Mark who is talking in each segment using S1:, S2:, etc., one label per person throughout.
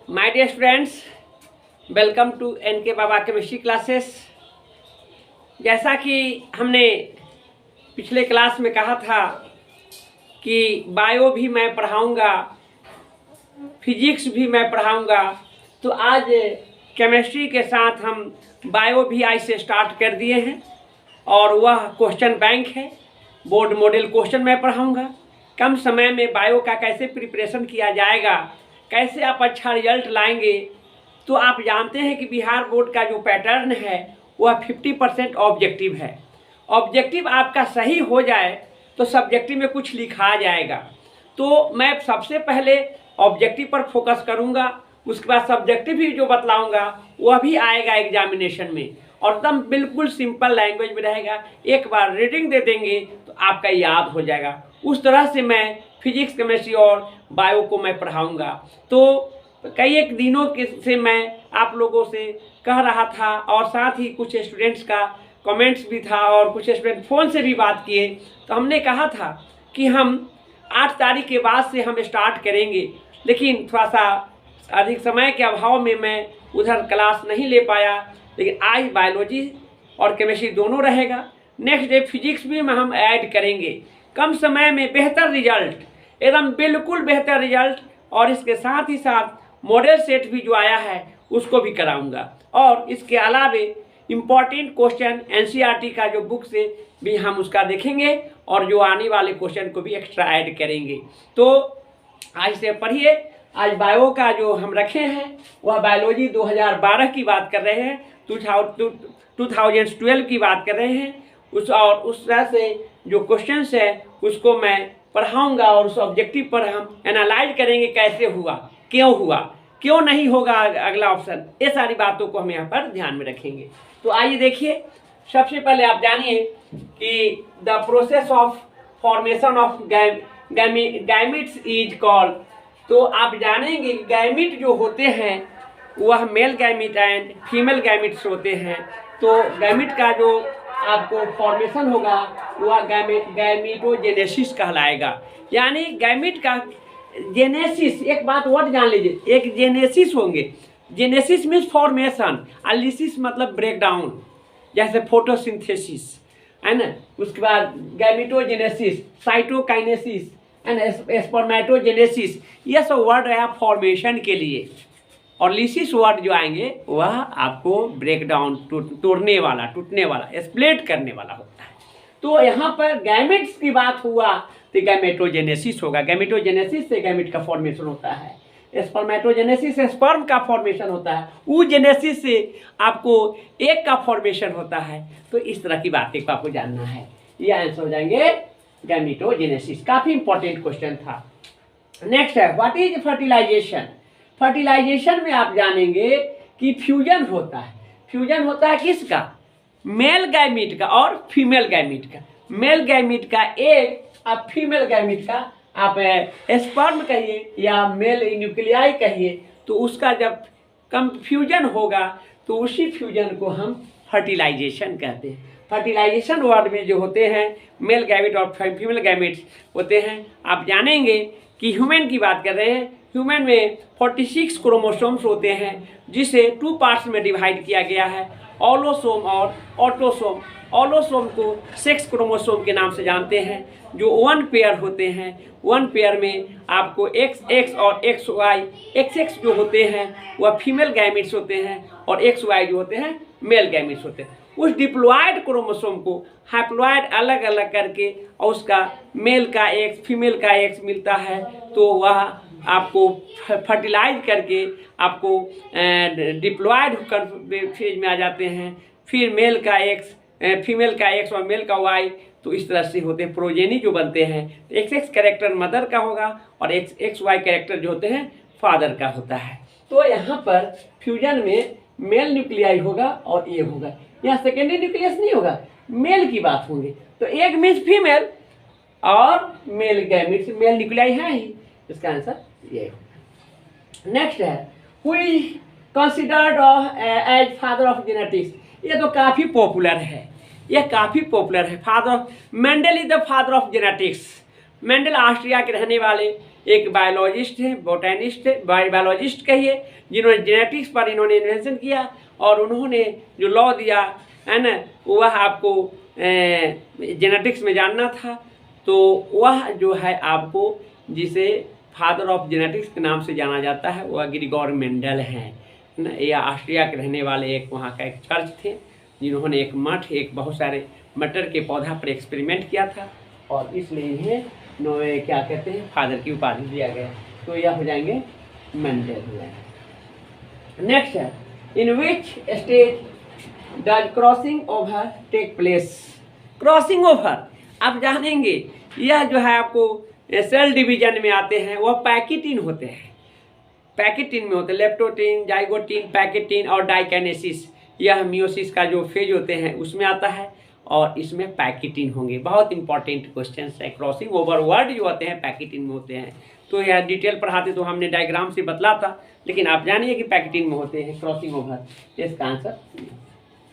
S1: My dear friends, welcome to NK Baba chemistry classes. जैसा कि हमने पिछले क्लास में कहा था कि बायो भी मैं पढ़ाऊंगा, फिजिक्स भी मैं पढ़ाऊंगा, तो आज केमिस्ट्री के साथ हम बायो भी आज से स्टार्ट कर दिए हैं और वह क्वेश्चन बैंक है। बोर्ड मॉडल क्वेश्चन मैं पढ़ाऊंगा। कम समय में बायो का कैसे प्रिपरेशन किया जाएगा, कैसे आप अच्छा रिजल्ट लाएंगे। तो आप जानते हैं कि बिहार बोर्ड का जो पैटर्न है वह 50% ऑब्जेक्टिव है। ऑब्जेक्टिव आपका सही हो जाए तो सब्जेक्टिव में कुछ लिखा जाएगा। तो मैं सबसे पहले ऑब्जेक्टिव पर फोकस करूंगा, उसके बाद सब्जेक्टिव भी जो बतलाऊंगा वह भी आएगा एग्जामिनेशन में और एकदम बिल्कुल सिंपल लैंग्वेज में रहेगा। एक बार रीडिंग दे देंगे तो आपका याद हो जाएगा। उस तरह से मैं फिजिक्स, केमिस्ट्री और बायो को मैं पढ़ाऊंगा। तो कई एक दिनों के से मैं आप लोगों से कह रहा था और साथ ही कुछ स्टूडेंट्स का कमेंट्स भी था और कुछ स्टूडेंट फ़ोन से भी बात किए। तो हमने कहा था कि हम 8 तारीख के बाद से हम स्टार्ट करेंगे, लेकिन थोड़ा सा अधिक समय के अभाव में मैं उधर क्लास नहीं ले पाया। लेकिन आज बायोलॉजी और केमिस्ट्री दोनों रहेगा। नेक्स्ट डे फिजिक्स भी हम ऐड करेंगे। कम समय में बेहतर रिजल्ट, एकदम बिल्कुल बेहतर रिजल्ट, और इसके साथ ही साथ मॉडल सेट भी जो आया है उसको भी कराऊंगा। और इसके अलावे इम्पॉर्टेंट क्वेश्चन एनसीईआरटी का जो बुक से भी हम उसका देखेंगे और जो आने वाले क्वेश्चन को भी एक्स्ट्रा ऐड करेंगे। तो आज से पढ़िए। आज बायो का जो हम रखे हैं वह बायोलॉजी 2012 की बात कर रहे हैं, 2012 की बात कर रहे हैं। उस तरह से जो क्वेश्चंस है उसको मैं पढ़ाऊंगा और उस ऑब्जेक्टिव पर हम एनालाइज करेंगे कैसे हुआ, क्यों नहीं होगा अगला ऑप्शन। ये सारी बातों को हम यहाँ पर ध्यान में रखेंगे। तो आइए देखिए, सबसे पहले आप जानिए कि the process of formation of gametes is called. तो आप जानेंगे कि गैमिट जो होते हैं वह male gamete and female gametes होते हैं। तो गैमिट का जो आपको फॉर्मेशन होगा वह गैमिटोजेनेसिस कहलाएगा। यानी गैमिट का जेनेसिस, एक बात वर्ड जान लीजिए, एक जेनेसिस होंगे। जेनेसिस मीन्स फॉर्मेशन, लिसिस मतलब ब्रेक डाउन, जैसे फोटोसिंथेसिस है ना। उसके बाद गैमिटोजेनेसिस, साइटोकाइनेसिस एंड स्पर्मेटोजेनेसिस, ये सब वर्ड है फॉर्मेशन के लिए। और लिसिस वर्ड जो आएंगे वह आपको ब्रेक डाउन, तोड़ने वाला, टूटने वाला, स्प्लिट करने वाला होता है। तो यहाँ पर गैमेट्स की बात हुआ तो गैमेटोजेनेसिस होगा। गैमेटोजेनेसिस से गैमेट का फॉर्मेशन होता है। स्पर्मेटोजेनेसिस से स्पर्म का फॉर्मेशन होता है। oogenesis से आपको एग का फॉर्मेशन होता है। तो इस तरह की बातें को आपको जानना है। ये आंसर हो जाएंगे गैमेटोजेनेसिस। काफ़ी इंपॉर्टेंट क्वेश्चन था। नेक्स्ट है व्हाट इज फर्टिलाइजेशन। फर्टिलाइजेशन में आप जानेंगे कि फ्यूजन होता है। फ्यूजन होता है किसका? मेल गैमीट का और फीमेल गैमीट का। मेल गैमीट का एग और फीमेल गैमीट का आप स्पर्म कहिए या मेल न्यूक्लियाई कहिए। तो उसका जब कंफ्यूजन होगा तो उसी फ्यूजन को हम फर्टिलाइजेशन कहते हैं। फर्टिलाइजेशन वर्ड में जो होते हैं मेल गैमीट और फीमेल गैमीट होते हैं। आप जानेंगे कि ह्यूमन की बात कर रहे हैं। ह्यूमन में 46 क्रोमोसोम्स होते हैं जिसे 2 पार्ट्स में डिवाइड किया गया है, ऑलोसोम और ऑटोसोम। ऑलोसोम को सेक्स क्रोमोसोम के नाम से जानते हैं, जो 1 पेयर होते हैं। 1 पेयर में आपको XX और XY, XX जो होते हैं वह फीमेल गैमिट्स होते हैं और XY जो होते हैं मेल गैमिट्स होते हैं। उस डिप्लॉयड क्रोमोसोम को हैप्लॉयड अलग अलग करके और उसका मेल का X, फीमेल का X मिलता है, तो वह आपको फर्टिलाइज करके आपको डिप्लॉयड फेज में आ जाते हैं। फिर मेल का X, फीमेल का X और मेल का Y, तो इस तरह से होते हैं प्रोजेनी जो बनते हैं। XX कैरेक्टर मदर का होगा और XY कैरेक्टर जो होते हैं फादर का होता है। तो यहाँ पर फ्यूजन में मेल न्यूक्लियाई होगा और ये होगा। यहाँ सेकेंडरी न्यूक्लियस नहीं होगा, मेल की बात होंगी। तो एग मीन्स फीमेल और मेल गैमिट्स, मेल न्यूक्लियाई है ही। इसका आंसर ये होगा। नेक्स्ट है who is considered as father of genetics. ये तो काफ़ी पॉपुलर है, ये काफ़ी पॉपुलर है। Father of Mendel is the father of genetics. Mendel Austria के रहने वाले एक बायोलॉजिस्ट है, बोटेनिस्ट है, बायोलॉजिस्ट कहिए, जिन्होंने जेनेटिक्स पर इन्होंने इन्वेंशन किया और उन्होंने जो लॉ दिया है ना, वह आपको जेनेटिक्स में जानना था। तो वह जो है आपको जिसे फादर ऑफ जेनेटिक्स के नाम से जाना जाता है वह ग्रिगोर मेंडल हैं ना। यह ऑस्ट्रिया के रहने वाले एक वहाँ का एक चर्च थे, जिन्होंने एक मठ, एक बहुत सारे मटर के पौधा पर एक्सपेरिमेंट किया था और इसलिए इन्हें क्या कहते हैं, फादर की उपाधि दिया गया। तो यह हो जाएंगे मेंडल हो जाएंगे। नेक्स्ट है, in which state does crossing over take place. Crossing over आप जानेंगे, यह जो है आपको सेल डिवीजन में आते हैं, वह पैकेटिन होते हैं, पैकेटिन में होते हैं, लेप्टोटिन, जाइगोटिन, पैकेटिन और डाइकाइनेसिस। यह मियोसिस का जो फेज होते हैं उसमें आता है और इसमें पैकेटिन होंगे। बहुत इंपॉर्टेंट क्वेश्चन है। क्रॉसिंग ओवर वर्ड जो होते हैं पैकेटिन में होते हैं। तो यह डिटेल पढ़ाते तो हमने डायग्राम से बतला था, लेकिन आप जानिए कि पैकेटिन में होते हैं क्रॉसिंग ओवर। इसका आंसर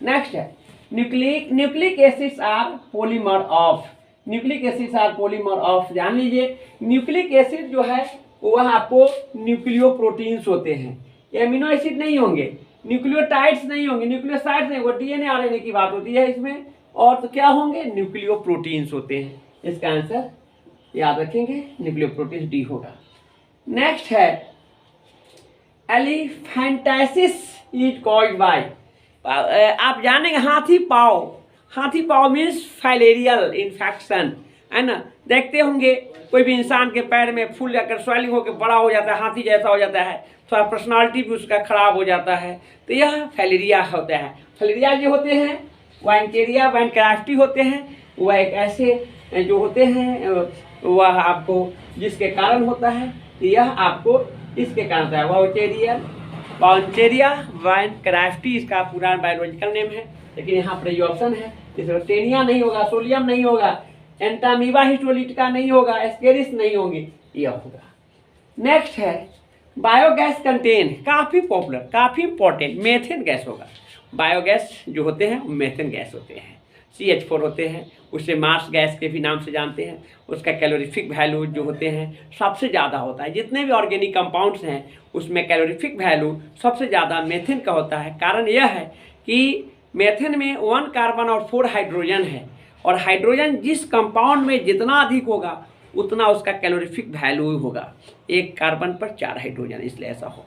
S1: नेक्स्ट है, nucleic acids are polymer of. Nucleic acids are polymer of, जान लीजिए न्यूक्लिक एसिड जो है वह आपको न्यूक्लियोप्रोटीन्स होते हैं, एमिनो एसिड नहीं होंगे, न्यूक्लियोटाइड्स नहीं होंगे, न्यूक्लियोसाइड्स नहीं, वो डीएनए आरएनए की बात होती है इसमें। और तो क्या होंगे, न्यूक्लियोप्रोटीन्स होते हैं। इसका आंसर याद रखेंगे, न्यूक्लियोप्रोटीन्स डी होगा। नेक्स्ट है, एलिफेंटाइसिस इज कॉज्ड बाय। आप जानेंगे हाथी पाँव। हाथी पाँव मीन्स फाइलेरियल इन्फेक्शन है ना। देखते होंगे कोई भी इंसान के पैर में फूल जाकर स्वेलिंग होकर बड़ा हो जाता है, हाथी जैसा हो जाता है, थोड़ा पर्सनालिटी भी उसका खराब हो जाता है। तो यह फाइलेरिया होता है। फाइलेरिया जो होते हैं वाइनटेरिया वाइनक्राफ्टी होते हैं, वह एक ऐसे जो होते हैं वह आपको जिसके कारण होता है, यह आपको इसके कारण होता है। वाइनटेरिया वाइनक्राफ्टी इसका पूरा बायोलॉजिकल नेम है, लेकिन यहाँ पर ये ऑप्शन है, इसमें टेनिया नहीं होगा, सोलियम नहीं होगा, एंटामीबा हिस्टोलिटिका नहीं होगा, एस्केरिस नहीं होंगे, यह होगा। नेक्स्ट है, बायोगैस कंटेन, काफ़ी पॉपुलर, काफ़ी इंपॉर्टेंट, मेथेन गैस होगा। बायोगैस जो होते हैं वो मेथेन गैस होते हैं, CH4 होते हैं, उसे मार्स गैस के भी नाम से जानते हैं। उसका कैलोरीफिक वैल्यू जो होते हैं सबसे ज़्यादा होता है, जितने भी ऑर्गेनिक कंपाउंड्स हैं उसमें कैलोरीफिक वैल्यू सबसे ज़्यादा मेथेन का होता है। कारण यह है कि मेथेन में 1 कार्बन और 4 हाइड्रोजन है, और हाइड्रोजन जिस कंपाउंड में जितना अधिक होगा उतना उसका कैलोरीफिक वैल्यू होगा। 1 कार्बन पर 4 हाइड्रोजन, इसलिए ऐसा हो।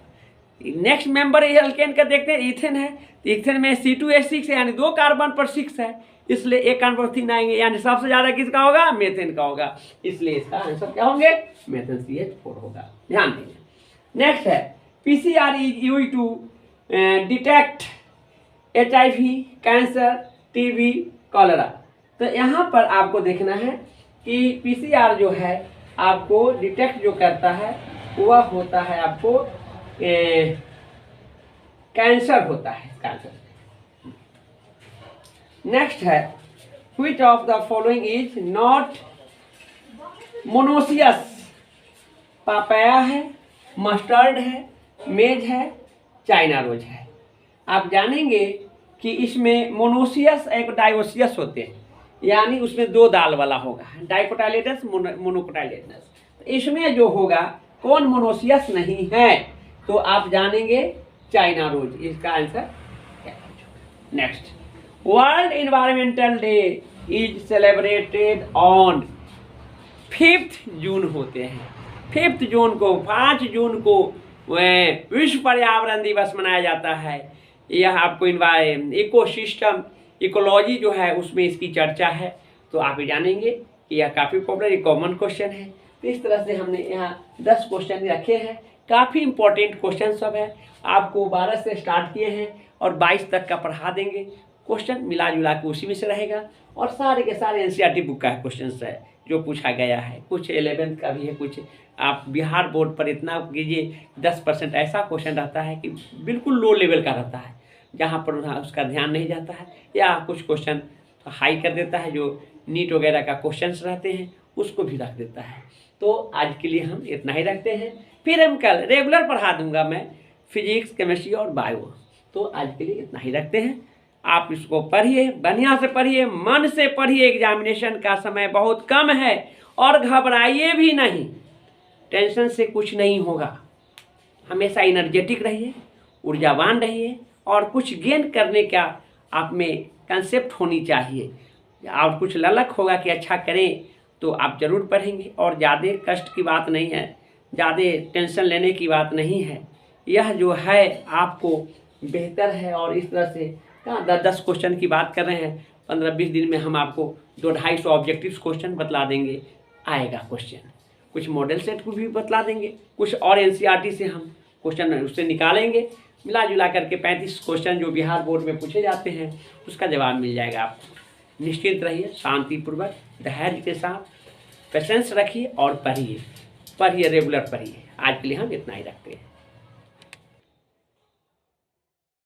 S1: नेक्स्ट मेंबर एल्केन का देखते हैं, ईथेन है। ईथेन में C2H6 है, यानी 2 कार्बन पर 6 है, इसलिए 1 कार्बन पर 3 आएंगे, यानी सबसे ज़्यादा किसका होगा, मेथेन का होगा। इसलिए इसका आंसर क्या होंगे, मेथेन CH4 होगा, ध्यान दीजिए। नेक्स्ट है, PCR is used to detect HIV, cancer, TB, cholera. तो यहाँ पर आपको देखना है कि PCR जो है आपको डिटेक्ट जो करता है वह होता है आपको कैंसर होता है, कैंसर। नेक्स्ट है, which of the following is not monoecious. Papaya है, मस्टर्ड है, मेज है, चाइना रोज है। आप जानेंगे कि इसमें मोनोसियस एक डायोसियस होते हैं, यानी उसमें 2 दाल वाला होगा, डाइकोटाइलेटस मोनोकोटाइलेटस। इसमें जो होगा कौन मोनोसियस नहीं है, तो आप जानेंगे चाइना रोज। इसका answer next, world environmental day is celebrated on 5 जून होते हैं। 5 जून को, 5 जून को विश्व पर्यावरण दिवस मनाया जाता है। यह आपको इकोसिस्टम इकोलॉजी जो है उसमें इसकी चर्चा है, तो आप ही जानेंगे कि यह काफ़ी पॉपुलर कॉमन क्वेश्चन है। तो इस तरह से हमने यहाँ 10 क्वेश्चन रखे हैं, काफ़ी इंपॉर्टेंट क्वेश्चन सब है। आपको 12 से स्टार्ट किए हैं और 22 तक का पढ़ा देंगे। क्वेश्चन मिला जुला के उसी में से रहेगा, और सारे के सारे NCERT बुक का क्वेश्चन है जो पूछा गया है। कुछ 11th का भी है, कुछ आप बिहार बोर्ड पर इतना कीजिए 10% ऐसा क्वेश्चन रहता है कि बिल्कुल लो लेवल का रहता है, जहाँ पर उसका ध्यान नहीं जाता है, या कुछ क्वेश्चन हाई कर देता है, जो नीट वगैरह का क्वेश्चंस रहते हैं उसको भी रख देता है। तो आज के लिए हम इतना ही रखते हैं, फिर हम कल रेगुलर पढ़ा दूंगा मैं फिजिक्स, केमिस्ट्री और बायो। तो आज के लिए इतना ही रखते हैं। आप इसको पढ़िए, बढ़िया से पढ़िए, मन से पढ़िए। एग्जामिनेशन का समय बहुत कम है और घबराइए भी नहीं, टेंशन से कुछ नहीं होगा। हमेशा एनर्जेटिक रहिए, ऊर्जावान रहिए और कुछ गेन करने का आप में कंसेप्ट होनी चाहिए। और कुछ ललक होगा कि अच्छा करें तो आप ज़रूर पढ़ेंगे। और ज़्यादा कष्ट की बात नहीं है, ज़्यादा टेंशन लेने की बात नहीं है। यह जो है आपको बेहतर है। और इस तरह से कहाँ 10 क्वेश्चन की बात कर रहे हैं, 15-20 दिन में हम आपको 200-250 ऑब्जेक्टिव क्वेश्चन बतला देंगे। आएगा क्वेश्चन, कुछ मॉडल सेट को भी बतला देंगे, कुछ और एनसीईआरटी से हम क्वेश्चन उससे निकालेंगे। मिला जुला करके 35 क्वेश्चन जो बिहार बोर्ड में पूछे जाते हैं उसका जवाब मिल जाएगा आपको। निश्चिंत रहिए, शांतिपूर्वक, धैर्य के साथ पेशेंस रखिए और पढ़िए, रेगुलर पढ़िए। आज के लिए हम इतना ही रखते हैं।